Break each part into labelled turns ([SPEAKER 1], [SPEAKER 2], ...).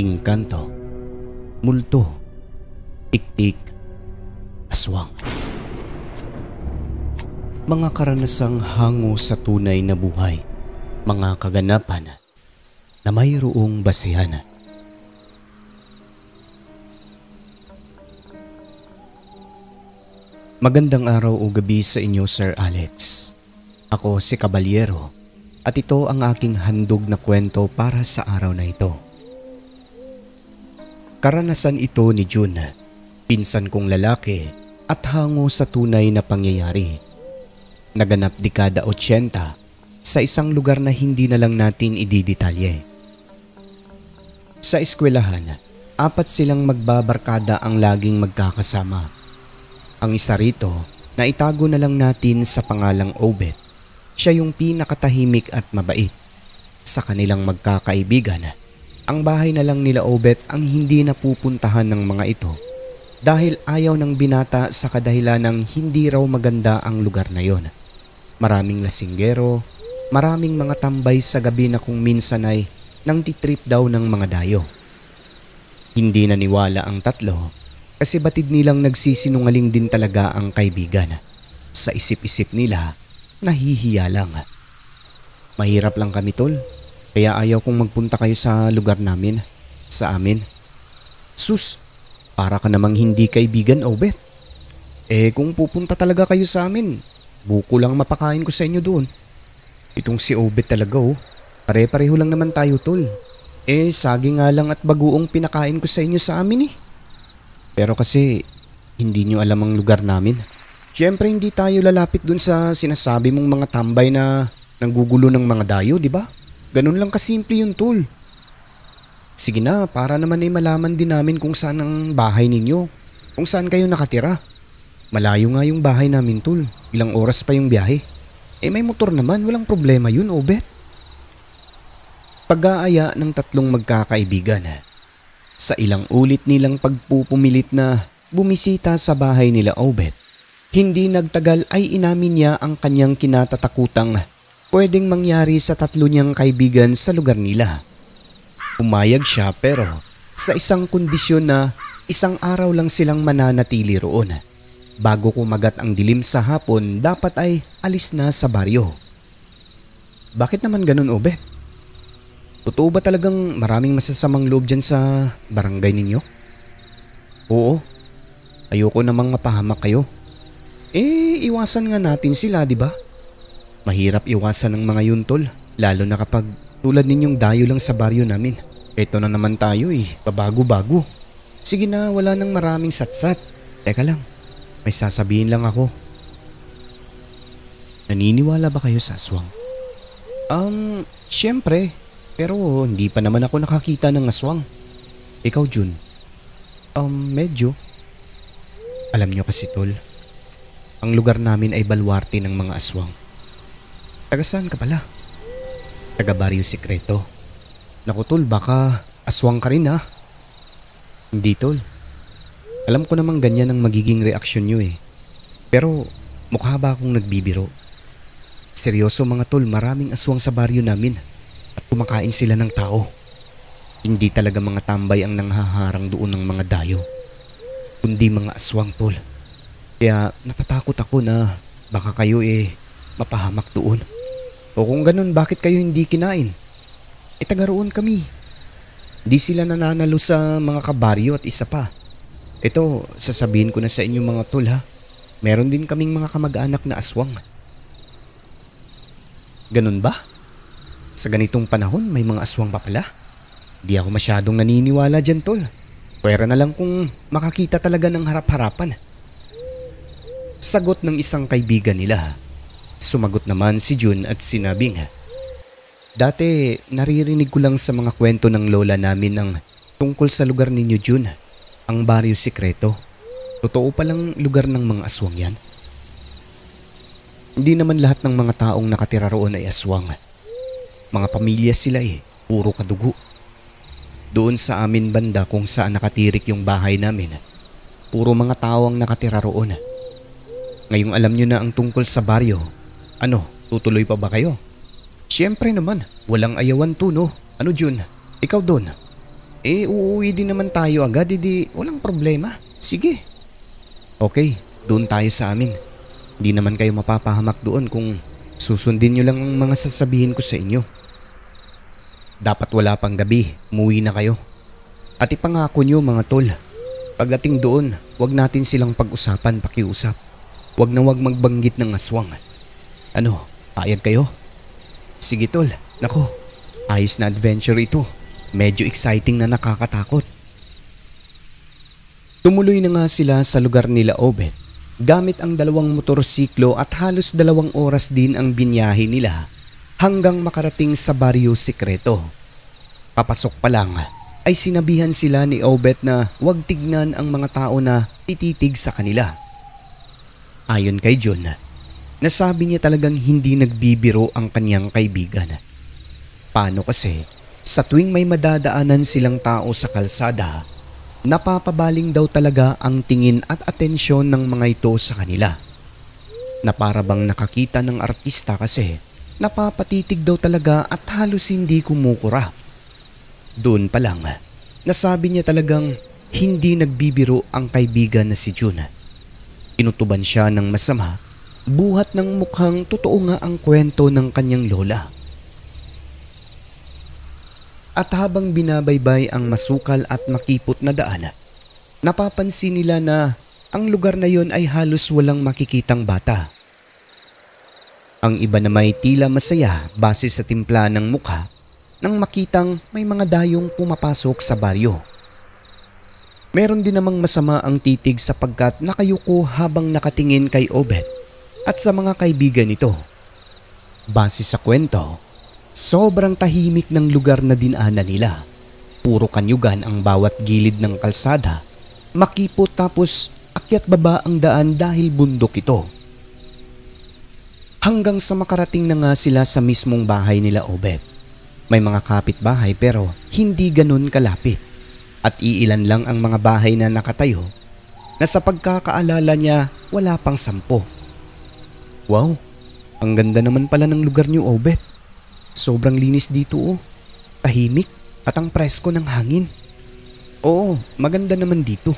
[SPEAKER 1] Engkanto, multo, tiktik, aswang. Mga karanasang hango sa tunay na buhay, mga kaganapan na mayroong basihan. Magandang araw o gabi sa inyo, Sir Alex. Ako si Caballero at ito ang aking handog na kwento para sa araw na ito. Karanasan ito ni June, pinsan kong lalaki at hango sa tunay na pangyayari. Naganap dekada 80 sa isang lugar na hindi na lang natin ididetalye. Sa eskwelahan, 4 silang magbabarkada ang laging magkakasama. Ang isa rito na itago na lang natin sa pangalang Obet. Siya yung pinakatahimik at mabait. Sa kanilang magkakaibigan, ang bahay na lang nila Obet ang hindi napupuntahan ng mga ito dahil ayaw ng binata sa kadahilan ng hindi raw maganda ang lugar na yon. Maraming lasinggero, maraming mga tambay sa gabi na kung minsan ay nang titrip daw ng mga dayo. Hindi naniwala ang tatlo kasi batid nilang nagsisinungaling din talaga ang kaibigan. Sa isip-isip nila, nahihiya lang. Mahirap lang kami tol, kaya ayaw kong magpunta kayo sa lugar namin, sa amin. Sus, para ka namang hindi kaibigan, Obet. Kung pupunta talaga kayo sa amin, buko lang mapakain ko sa inyo doon. Itong si Obet talaga pare-pareho lang naman tayo tol. Saging nga lang at bagoong pinakain ko sa inyo sa amin eh. Pero kasi hindi nyo alam ang lugar namin. Siyempre hindi tayo lalapit dun sa sinasabi mong mga tambay na nanggugulo ng mga dayo, di ba? Ganun lang kasimple yun tol. Sige na, para naman ay malaman din namin kung saan ang bahay ninyo. Kung saan kayo nakatira. Malayo nga yung bahay namin tol. Ilang oras pa yung biyahe. May motor naman, walang problema yun, Obet. Pag-aaya ng tatlong magkakaibigan. Sa ilang ulit nilang pagpupumilit na bumisita sa bahay nila Obet, hindi nagtagal ay inamin niya ang kanyang kinatatakutang pwedeng mangyari sa tatlo niyang kaibigan sa lugar nila. Umayag siya pero sa isang kondisyon na isang araw lang silang mananatili roon. Bago kumagat ang dilim sa hapon, dapat ay alis na sa baryo. Bakit naman ganun, Obet? Totoo ba talagang maraming masasamang loob dyan sa barangay ninyo? Oo. Ayoko namang mapahamak kayo. Iwasan nga natin sila, di ba? Mahirap iwasan ng mga yun, tol. Lalo na kapag tulad ninyong dayo lang sa baryo namin. Eto na naman tayo pabago-bago. Sige na, wala nang maraming satsat. Teka lang, may sasabihin lang ako. Naniniwala ba kayo sa aswang? Siyempre. Pero hindi pa naman ako nakakita ng aswang. Ikaw, Jun? Medyo. Alam nyo kasi tol, ang lugar namin ay balwarte ng mga aswang. Taga saan ka pala? Taga Barrio Secreto. Naku tol, baka aswang ka rin ha? Hindi tol. Alam ko namang ganyan ang magiging reaksyon nyo Pero mukha ba akong nagbibiro? Seryoso mga tol, maraming aswang sa baryo namin. At kumakain sila ng tao. Hindi talaga mga tambay ang nanghaharang doon ng mga dayo, kundi mga aswang tol. Kaya natatakot ako na baka kayo mapahamak doon. O kung ganun, bakit kayo hindi kinain? Taga roon kami. Di sila nananalo sa mga kabaryo at isa pa. Ito, sasabihin ko na sa inyo mga tol ha. Meron din kaming mga kamag-anak na aswang. Ganun ba? Sa ganitong panahon may mga aswang pa pala? Di ako masyadong naniniwala dyan tol. Pwera na lang kung makakita talaga ng harap-harapan. Sagot ng isang kaibigan nila. Sumagot naman si June at sinabing, dati naririnig ko lang sa mga kwento ng lola namin ang tungkol sa lugar ninyo June, ang Barrio Secreto. Totoo palang lugar ng mga aswang yan? Hindi naman lahat ng mga taong nakatira roon ay aswang. Mga pamilya sila puro kadugo. Doon sa amin banda kung saan nakatirik yung bahay namin, puro mga tao ang nakatira roon. Ngayong alam nyo na ang tungkol sa baryo, tutuloy pa ba kayo? Siyempre naman, walang ayawan to no. Ano Jun, ikaw doon? Uuwi din naman tayo agad, edi walang problema. Sige. Okay, doon tayo sa amin. Hindi naman kayo mapapahamak doon kung susundin nyo lang ang mga sasabihin ko sa inyo. Dapat wala pang gabi, umuwi na kayo. At ipangako nyo mga tol, pagdating doon, wag natin silang pag-usapan, pakiusap. Wag na wag magbanggit ng aswang. Ano, payag kayo? Sige tol, nako, ayos na adventure ito. Medyo exciting na nakakatakot. Tumuloy na nga sila sa lugar nila Obet gamit ang 2 motorsiklo at halos 2 oras din ang binyahe nila hanggang makarating sa Barrio Secreto. Papasok pa lang ay sinabihan sila ni Obet na huwag tignan ang mga tao na tititig sa kanila. Ayon kay John, nasabi niya talagang hindi nagbibiro ang kanyang kaibigan. Paano kasi? Sa tuwing may madadaanan silang tao sa kalsada, napapabaling daw talaga ang tingin at atensyon ng mga ito sa kanila. Na para bang nakakita ng artista kasi napapatitig daw talaga at halos hindi kumukura. Doon pa lang, nasabi niya talagang hindi nagbibiro ang kaibigan na si June. Inutuban siya ng masama, buhat ng mukhang totoo nga ang kwento ng kanyang lola. At habang binabaybay ang masukal at makipot na daan, napapansin nila na ang lugar na yon ay halos walang makikitang bata. Ang iba na may tila masaya base sa timpla ng mukha nang makitang may mga dayong pumapasok sa baryo. Meron din namang masama ang titig sapagkat nakayuko habang nakatingin kay Obet at sa mga kaibigan nito. Base sa kwento, sobrang tahimik ng lugar na dinaanan nila. Puro kanyugan ang bawat gilid ng kalsada, makipot tapos akyat baba ang daan dahil bundok ito. Hanggang sa makarating na nga sila sa mismong bahay nila Obet. May mga kapitbahay pero hindi ganun kalapit at iilan lang ang mga bahay na nakatayo na sa pagkakaalala niya wala pang 10. Wow, ang ganda naman pala ng lugar niyo Obet. Sobrang linis dito tahimik at ang presko ng hangin. Oo, maganda naman dito.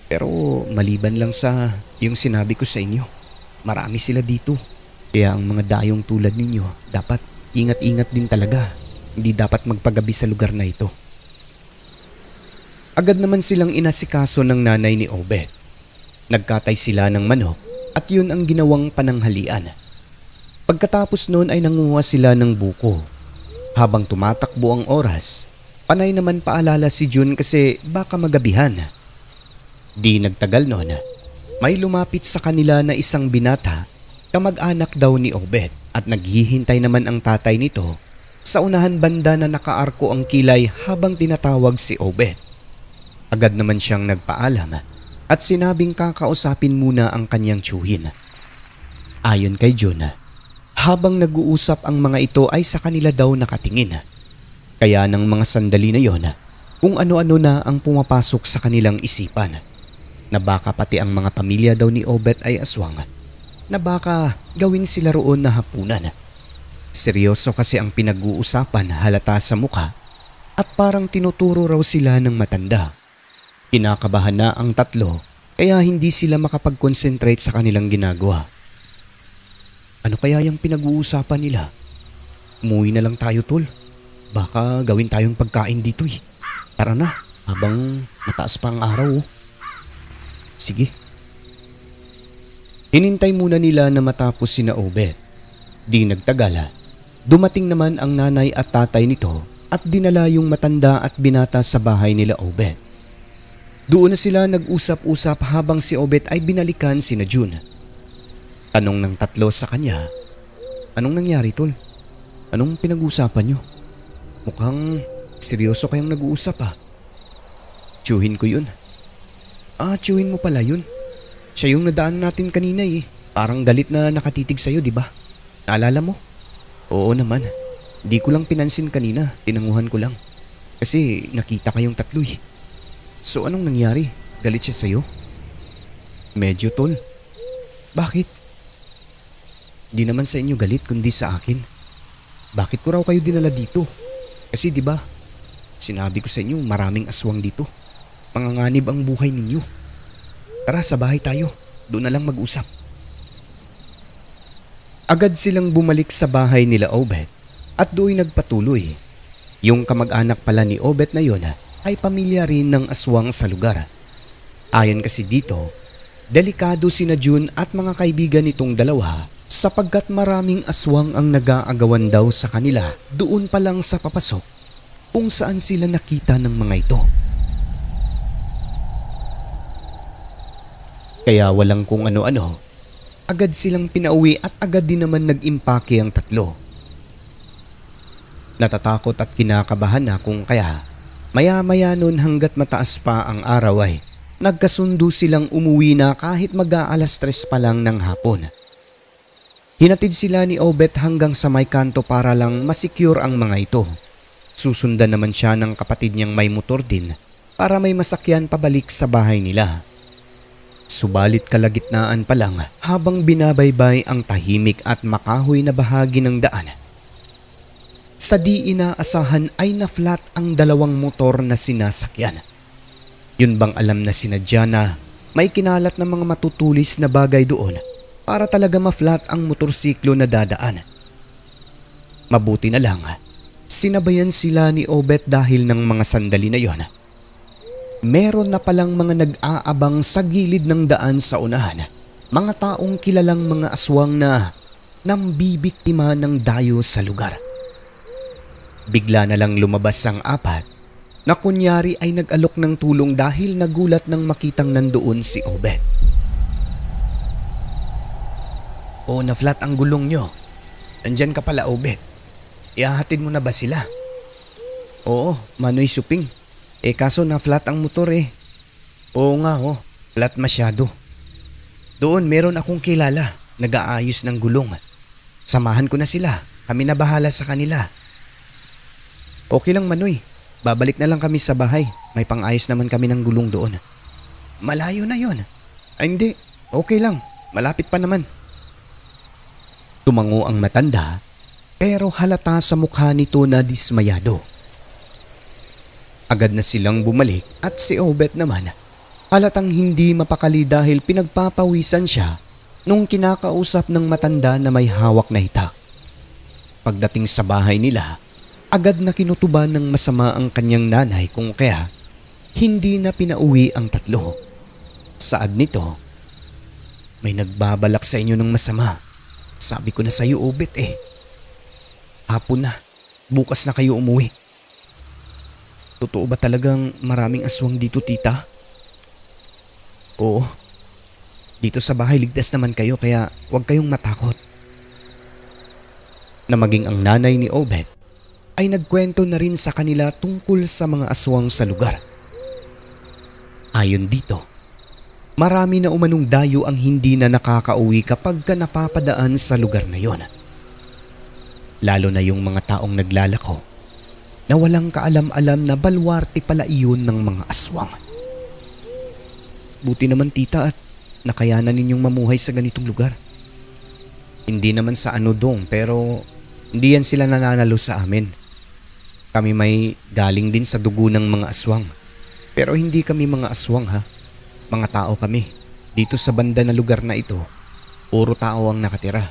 [SPEAKER 1] Pero maliban lang sa yung sinabi ko sa inyo, marami sila dito. Kaya ang mga dayong tulad ninyo dapat ingat-ingat din talaga. Hindi dapat magpagabi sa lugar na ito. Agad naman silang inasikaso ng nanay ni Obet. Nagkatay sila ng manok at yun ang ginawang pananghalian. Pagkatapos noon ay nanguha sila ng buko. Habang tumatakbo ang oras, panay naman paalala si June kasi baka magabihan. Di nagtagal noon, may lumapit sa kanila na isang binata, kamag-anak daw ni Obet at naghihintay naman ang tatay nito sa unahan banda na nakaarko ang kilay habang tinatawag si Obet. Agad naman siyang nagpaalam at sinabing kakausapin muna ang kanyang tiyuhin. Ayon kay June, habang nag-uusap ang mga ito ay sa kanila daw nakatingin. Kaya ng mga sandali na yon, kung ano-ano na ang pumapasok sa kanilang isipan. Na baka pati ang mga pamilya daw ni Obet ay aswang. Na baka gawin sila roon na hapunan. Seryoso kasi ang pinag-uusapan halata sa mukha at parang tinuturo raw sila ng matanda. Kinakabahan na ang tatlo kaya hindi sila makapag-concentrate sa kanilang ginagawa. Ano kaya yung pinag-uusapan nila? Umuwi na lang tayo tol. Baka gawin tayong pagkain dito eh. Tara na, habang mataas pa ang araw. Sige. Hinintay muna nila na matapos sina Obet. Di nagtagal, dumating naman ang nanay at tatay nito at dinala yung matanda at binata sa bahay nila Obet. Doon na sila nag-usap-usap habang si Obet ay binalikan sina June. Tanong ng tatlo sa kanya, anong nangyari tol? Anong pinag-uusapan nyo? Mukhang seryoso kayong nag-uusap ah. Tiyuhin ko yun. Tiyuhin mo pala yun. Siya yung nadaan natin kanina eh. Parang galit na nakatitig sa'yo, di ba? Naalala mo? Oo naman. Di ko lang pinansin kanina. Tinanguhan ko lang. Kasi nakita kayong tatlo eh. So anong nangyari? Galit siya sa'yo? Medyo tol. Bakit? Di naman sa inyo galit kundi sa akin. Bakit ko raw kayo dinala dito? Kasi di ba? Sinabi ko sa inyo, maraming aswang dito. Manganganib ang buhay ninyo. Tara, sa bahay tayo. Doon na lang mag-usap. Agad silang bumalik sa bahay nila Obet at doon nagpatuloy. Yung kamag-anak pala ni Obet na yon ay pamilya rin ng aswang sa lugar. Ayon kasi dito, delikado sina June at mga kaibigan nitong dalawa sapagkat maraming aswang ang nag-aagawan daw sa kanila doon pa lang sa papasok kung saan sila nakita ng mga ito. Kaya walang kung ano-ano, agad silang pinauwi at agad din naman nag-impake ang tatlo. Natatakot at kinakabahan na kung kaya maya-maya nun hanggat mataas pa ang araw ay nagkasundo silang umuwi na kahit mag-aalas 3 pa lang ng hapon. Hinatid sila ni Obet hanggang sa may kanto para lang masecure ang mga ito. Susundan naman siya ng kapatid niyang may motor din para may masakyan pabalik sa bahay nila. Subalit kalagitnaan pa lang habang binabaybay ang tahimik at makahoy na bahagi ng daan. Sa di inaasahan ay na-flat ang dalawang motor na sinasakyan. Yun bang alam na sinadya na may kinalat na mga matutulis na bagay doon para talaga ma-flat ang motorsiklo na dadaan. Mabuti na lang, sinabayan sila ni Obet dahil ng mga sandali na yon. Meron na palang mga nag-aabang sa gilid ng daan sa unahan. Mga taong kilalang mga aswang na nambibiktima ng dayo sa lugar. Bigla na lang lumabas ang apat na kunyari ay nag-alok ng tulong dahil nagulat nang makitang nandoon si Obet. "Oh, na-flat ang gulong nyo. Nandyan ka pala, Obet. Ihahatid mo na ba sila?" "Oo, Manoy Suping. Kaso na-flat ang motor eh." "Oo nga flat masyado. Doon meron akong kilala, nag-aayos ng gulong. Samahan ko na sila, kami na bahala sa kanila." "Okay lang, Manoy. Babalik na lang kami sa bahay. May pang-ayos naman kami ng gulong doon." "Malayo na yon." "Ay hindi, okay lang. Malapit pa naman." Tumango ang matanda pero halata sa mukha nito na dismayado. Agad na silang bumalik at si Obet naman halatang hindi mapakali dahil pinagpapawisan siya nung kinakausap ng matanda na may hawak na hitak. Pagdating sa bahay nila, agad na kinutuban ng masama ang kanyang nanay kung kaya hindi na pinauwi ang tatlo. Saad nito, "May nagbabalak sa inyo ng masama. Sabi ko na sa iyo, Obet eh. Hapon na, bukas na kayo umuwi." "Totoo ba talagang maraming aswang dito, tita?" "Oo. Dito sa bahay ligtas naman kayo kaya huwag kayong matakot." Na maging ang nanay ni Obet ay nagkwento na rin sa kanila tungkol sa mga aswang sa lugar. Ayon dito, marami na umanong dayo ang hindi na nakakauwi kapag ka napapadaan sa lugar na yon. Lalo na yung mga taong naglalako na walang kaalam-alam na balwarte pala iyon ng mga aswang. "Buti naman, tita, at nakayanan ninyong mamuhay sa ganitong lugar." "Hindi naman sa anodong pero hindi yan sila nananalo sa amin. Kami may galing din sa dugo ng mga aswang. Pero hindi kami mga aswang ha. Mga tao kami. Dito sa banda na lugar na ito, puro tao ang nakatira.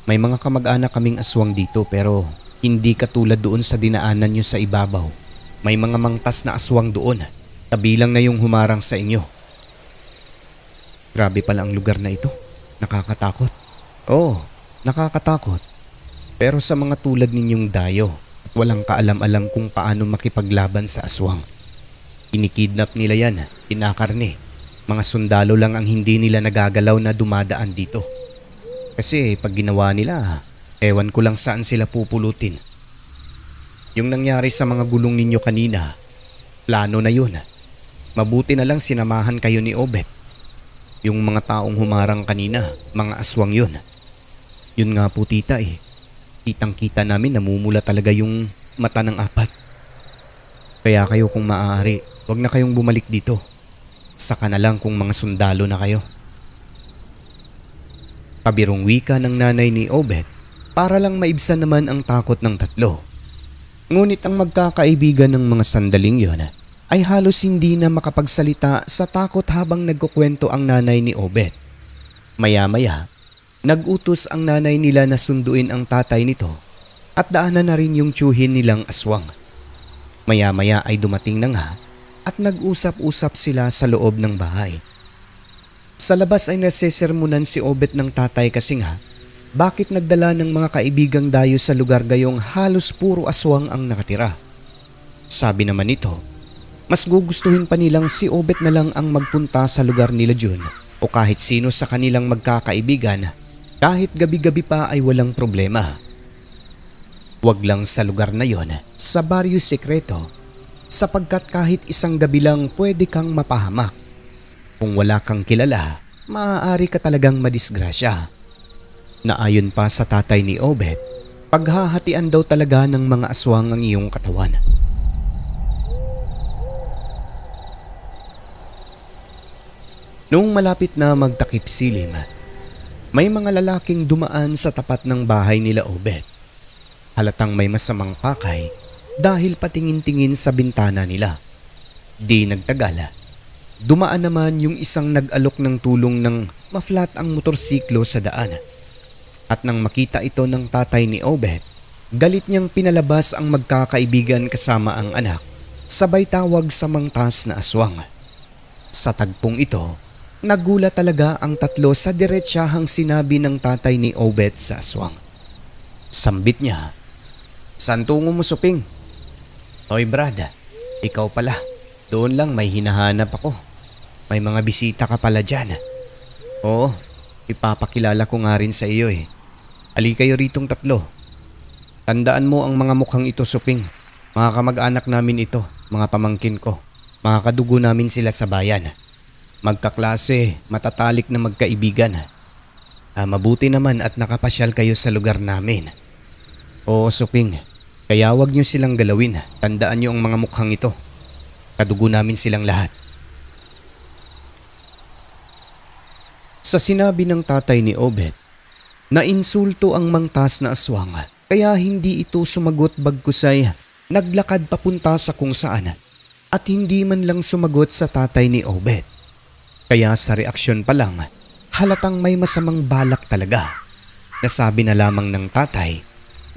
[SPEAKER 1] May mga kamag-anak kaming aswang dito pero hindi katulad doon sa dinaanan nyo sa ibabaw. May mga mangtas na aswang doon, kabilang na yung humarang sa inyo." "Grabe pala ang lugar na ito. Nakakatakot." "Oo, nakakatakot. Pero sa mga tulad ninyong dayo at walang kaalam-alam kung paano makipaglaban sa aswang. Kinikidnap nila yan, kinakarne. Mga sundalo lang ang hindi nila nagagalaw na dumadaan dito. Kasi pag ginawa nila, ewan ko lang saan sila pupulutin. Yung nangyari sa mga gulong ninyo kanina, plano na yun. Mabuti na lang sinamahan kayo ni Obet. Yung mga taong humarang kanina, mga aswang yun. Yun nga po, tita eh. Kitang-kita namin namumula talaga yung mata ng apat. Kaya kayo kung maaari, wag na kayong bumalik dito. Saka na lang kung mga sundalo na kayo." Pabirong wika ng nanay ni Obet para lang maibsan naman ang takot ng tatlo. Ngunit ang magkakaibigan ng mga sandaling yon ay halos hindi na makapagsalita sa takot habang nagkukwento ang nanay ni Obet. Maya-maya, nag-utos ang nanay nila na sunduin ang tatay nito at daanan na rin yung tiyuhin nilang aswang. Maya-maya ay dumating na nga at nag-usap-usap sila sa loob ng bahay. Sa labas ay nasesermonan si Obet ng tatay kasi nga bakit nagdala ng mga kaibigang dayo sa lugar gayong halos puro aswang ang nakatira. Sabi naman nito, mas gugustuhin pa nilang si Obet na lang ang magpunta sa lugar nila June o kahit sino sa kanilang magkakaibigan kahit gabi-gabi pa ay walang problema. Wag lang sa lugar na yon, sa Barrio Secreto, sapagkat kahit isang gabi lang pwede kang mapahamak. Kung wala kang kilala, maaari ka talagang madisgrasya. Naayon pa sa tatay ni Obet, paghahatian daw talaga ng mga aswang ang iyong katawan. Noong malapit na magtakip silim, may mga lalaking dumaan sa tapat ng bahay nila Obet. Halatang may masamang pakay dahil patingin-tingin sa bintana nila. Di nagtagal, dumaan naman yung isang nag-alok ng tulong ng maflat ang motorsiklo sa daan. At nang makita ito ng tatay ni Obet, galit niyang pinalabas ang magkakaibigan kasama ang anak, sabay tawag sa mangtas na aswang. Sa tagpong ito, nagulat talaga ang tatlo sa diretsahang sinabi ng tatay ni Obet sa aswang. Sambit niya, "Saan tungo mo, Suping?" "Oy brad, ikaw pala. Doon lang may hinahanap ako. May mga bisita ka pala dyan." "Oo, ipapakilala ko nga rin sa iyo eh. Ali kayo ritong tatlo. Tandaan mo ang mga mukhang ito, Suping. Mga kamag-anak namin ito, mga pamangkin ko. Mga kadugo namin sila sa bayan. Magkaklase, matatalik na magkaibigan. Mabuti naman at nakapasyal kayo sa lugar namin." "Oo, Suping. Kaya wag niyo silang galawin. Tandaan niyo ang mga mukhang ito. Kadugo namin silang lahat." Sa sinabi ng tatay ni Obet, nainsulto ang mangtas na aswang kaya hindi ito sumagot bagkusay naglakad papunta sa kung saan at hindi man lang sumagot sa tatay ni Obet. Kaya sa reaksyon pa lang halatang may masamang balak talaga. Nasabi na lamang ng tatay,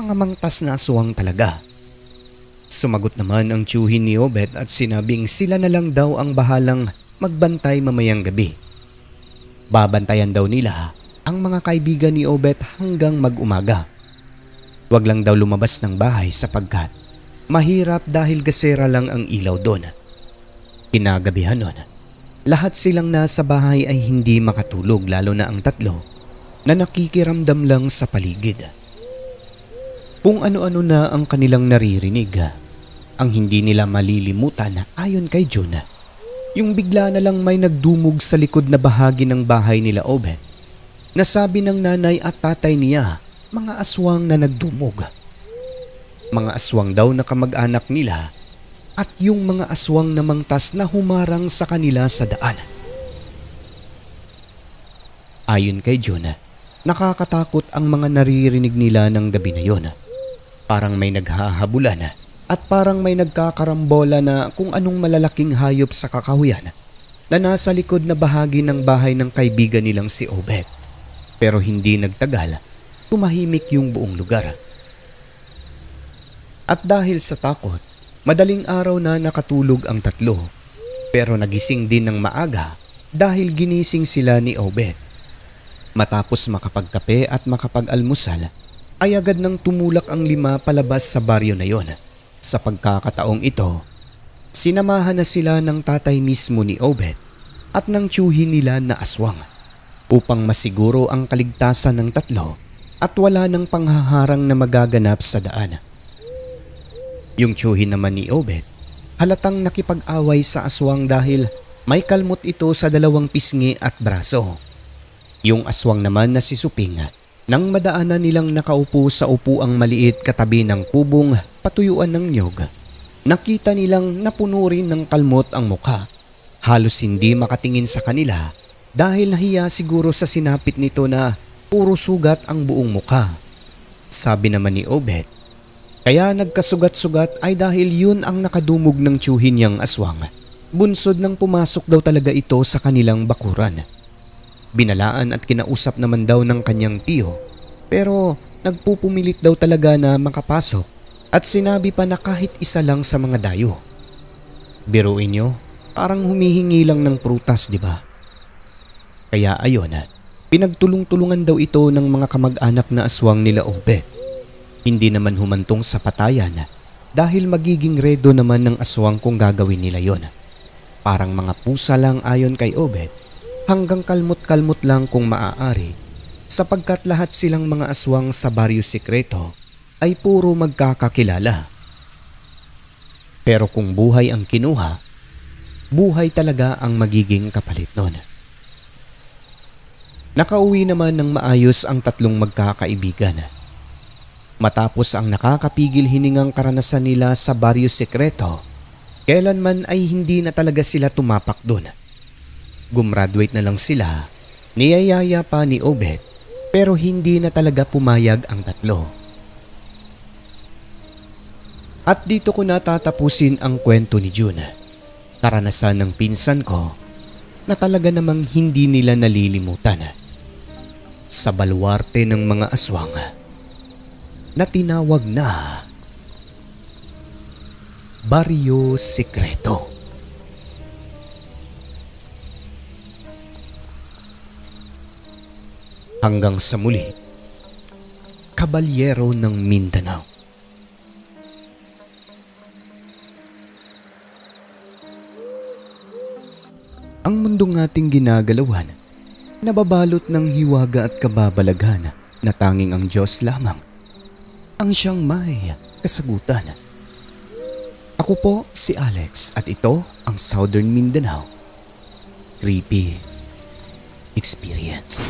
[SPEAKER 1] mga mangtas na aswang talaga. Sumagot naman ang tiyuhin ni Obet at sinabing sila na lang daw ang bahalang magbantay mamayang gabi. Babantayan daw nila ang mga kaibigan ni Obet hanggang mag-umaga. Wag lang daw lumabas ng bahay sapagkat mahirap dahil gasera lang ang ilaw doon. Kinagabihan nun, lahat silang nasa bahay ay hindi makatulog lalo na ang tatlo na nakikiramdam lang sa paligid. Kung ano-ano na ang kanilang naririnig, ang hindi nila malilimutan ayon kay June, yung bigla na lang may nagdumog sa likod na bahagi ng bahay nila Obet. Nasabi ng nanay at tatay niya, mga aswang na nagdumog. Mga aswang daw na kamag-anak nila at yung mga aswang na mangtas na humarang sa kanila sa daan. Ayon kay June, nakakatakot ang mga naririnig nila ng gabi na yon. Parang may naghahabulan at parang may nagkakarambola na kung anong malalaking hayop sa kakahuyan na nasa likod na bahagi ng bahay ng kaibigan nilang si Obet. Pero hindi nagtagal, tumahimik yung buong lugar. At dahil sa takot, madaling araw na nakatulog ang tatlo. Pero nagising din ng maaga dahil ginising sila ni Obet. Matapos makapagkape at makapag-almusal, ay agad nang tumulak ang 5 palabas sa baryo na yon. Sa pagkakataong ito, sinamahan na sila ng tatay mismo ni Obet at ng tiyuhin nila na aswang upang masiguro ang kaligtasan ng tatlo at wala ng panghaharang na magaganap sa daan. Yung tiyuhin naman ni Obet, halatang nakipag-away sa aswang dahil may kalmot ito sa 2 pisngi at braso. Yung aswang naman na si Suping, nang madaanan nilang nakaupo sa upuang maliit katabi ng kubong patuyuan ng niyog, nakita nilang napuno rin ng kalmot ang mukha. Halos hindi makatingin sa kanila dahil nahiya siguro sa sinapit nito na puro sugat ang buong mukha. Sabi naman ni Obet, Kaya nagkasugat-sugat ay dahil yun ang nakadumog ng tiyuhin niyang aswang. Bunsod nang pumasok daw talaga ito sa kanilang bakuran. Binalaan at kinausap naman daw ng kanyang tiyo, pero nagpupumilit daw talaga na makapasok at sinabi pa na kahit isa lang sa mga dayo. Biruin nyo, parang humihingi lang ng prutas, di ba? Kaya ayon, pinagtulong-tulungan daw ito ng mga kamag-anak na aswang nila Obet. Hindi naman humantong sa patayan dahil magiging redo naman ng aswang kung gagawin nila yon. Parang mga pusa lang ayon kay Obet, hanggang kalmot-kalmot lang kung maaari, sapagkat lahat silang mga aswang sa Baryo Sekreto ay puro magkakakilala. Pero kung buhay ang kinuha, buhay talaga ang magiging kapalit nun. Nakauwi naman ng maayos ang tatlong magkakaibigan. Matapos ang nakakapigil hiningang karanasan nila sa Baryo Sekreto, kailanman ay hindi na talaga sila tumapak doon. Gumraduate na lang sila, niyayaya pa ni Obet, pero hindi na talaga pumayag ang tatlo. At dito ko natatapusin ang kwento ni June. Karanasan ng pinsan ko na talaga namang hindi nila nalilimutan. Sa baluarte ng mga aswang na tinawag na Baryo Sekreto. Hanggang sa muli, Kabalyero ng Mindanao. Ang mundong ating ginagalawan, nababalot ng hiwaga at kababalaghan na tanging ang Diyos lamang ang siyang may kasagutan. Ako po si Alex at ito ang Southern Mindanao Creepy Experience.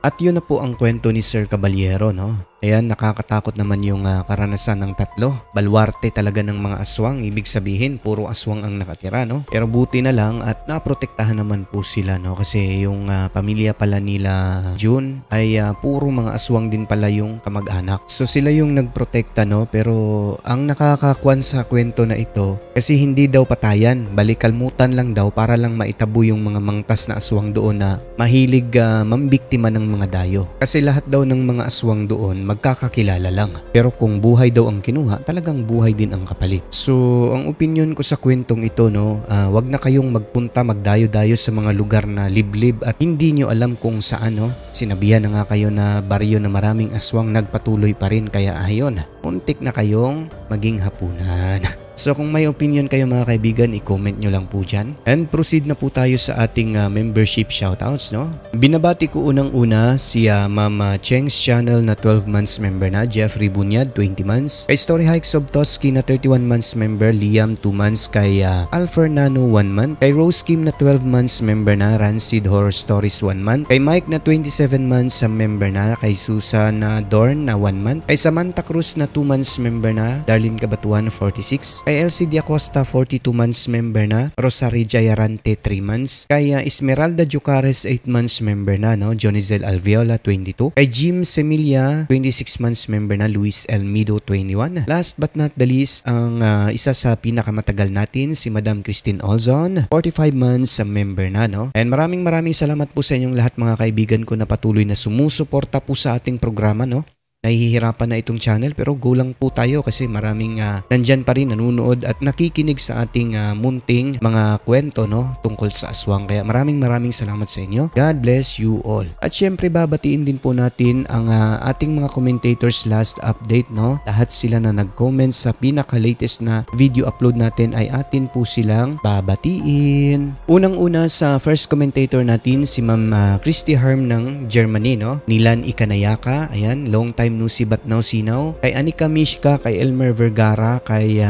[SPEAKER 1] At yun na po ang kwento ni Sir Caballero, no? Ayan, nakakatakot naman yung karanasan ng tatlo. Balwarte talaga ng mga aswang, ibig sabihin puro aswang ang nakatira, no? Pero buti na lang at naprotektahan naman po sila, no? Kasi yung pamilya pala nila June ay puro mga aswang din pala yung kamag-anak. So sila yung nagprotekta, no? Pero ang nakakakwan sa kwento na ito, kasi hindi daw patayan, balikalmutan lang daw para lang maitabo yung mga mangtas na aswang doon na mahilig mambiktima ng mga dayo. Kasi lahat daw ng mga aswang doon magkakakilala lang. Pero kung buhay daw ang kinuha, talagang buhay din ang kapalit. So, ang opinion ko sa kwentong ito, no, wag na kayong magpunta, magdayo-dayo sa mga lugar na liblib at hindi nyo alam kung saan, no. Sinabihan na nga kayo na baryo na maraming aswang nagpatuloy pa rin, kaya ayon, muntik na kayong maging hapunan. So kung may opinion kayo mga kaibigan, i-comment nyo lang po dyan. And proceed na po tayo sa ating membership shoutouts, no? Binabati ko unang-una si Mama Cheng's channel na 12 months member na, Jeffrey Bunyad 20 months, kay Story Hikes of Toski na 31 months member, Liam 2 months, kay Alfernano 1 month, kay Rose Kim na 12 months member na, Rancid Horror Stories 1 month, kay Mike na 27 months sa member na, kay Susan na Dorn na 1 month, kay Samantha Cruz na 2 months member na, Darlene Cabatuan 46, kay LCD Acosta 42 months member na, Rosary Jayarante 3 months, kay Esmeralda Jucares 8 months member na, no, Jonizel Alviola 22, kay Jim Semilia 26 months member na, Luis Elmido 21. Last but not the least, ang isa sa pinakamatagal natin, si Madam Christine Olzon 45 months sa member na, no. And maraming salamat po sa inyong lahat mga kaibigan ko na patuloy na sumusuporta po sa ating programa, no. Nahihirapan na itong channel pero go lang po tayo kasi maraming nandyan pa rin nanunood at nakikinig sa ating munting mga kwento, no, tungkol sa aswang. Kaya maraming salamat sa inyo. God bless you all. At syempre babatiin din po natin ang ating mga commentators last update, no. Lahat sila na nag-comment sa pinaka-latest na video upload natin ay atin po silang babatiin. Unang-una sa first commentator natin si Ma'am Christy Herm ng Germany, no. Nilan Ikanayaka. Ayan, long time Time No Sibat Now Sinaw, kay Anika Mishka, kay Elmer Vergara, kay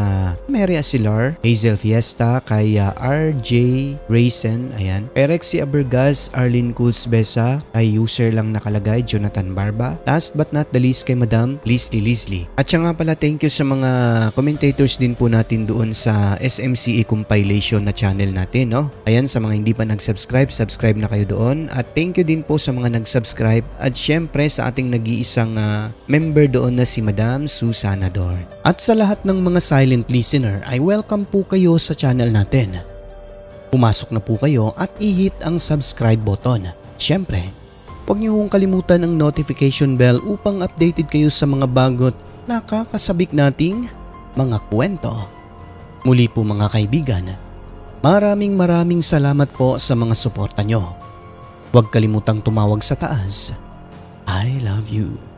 [SPEAKER 1] Mary Asilar, Hazel Fiesta, kay RJ Raisin, ayan. Kay Rexy Abergas, Arlene Cools Besa, kay user lang nakalagay, Jonathan Barba. Last but not the least kay Madam Leslie. At siya nga pala, thank you sa mga commentators din po natin doon sa SMCE compilation na channel natin, no? Ayan, sa mga hindi pa nag-subscribe, subscribe na kayo doon. At thank you din po sa mga nag-subscribe at syempre sa ating nag-iisang member doon na si Madam Susana Dor. At sa lahat ng mga silent listener ay welcome po kayo sa channel natin. Pumasok na po kayo at i-hit ang subscribe button. Syempre, huwag niyo hong kalimutan ang notification bell upang updated kayo sa mga bagot nakakasabik nating mga kwento. Muli po mga kaibigan, maraming salamat po sa mga suporta nyo. Huwag kalimutang tumawag sa taas. I love you.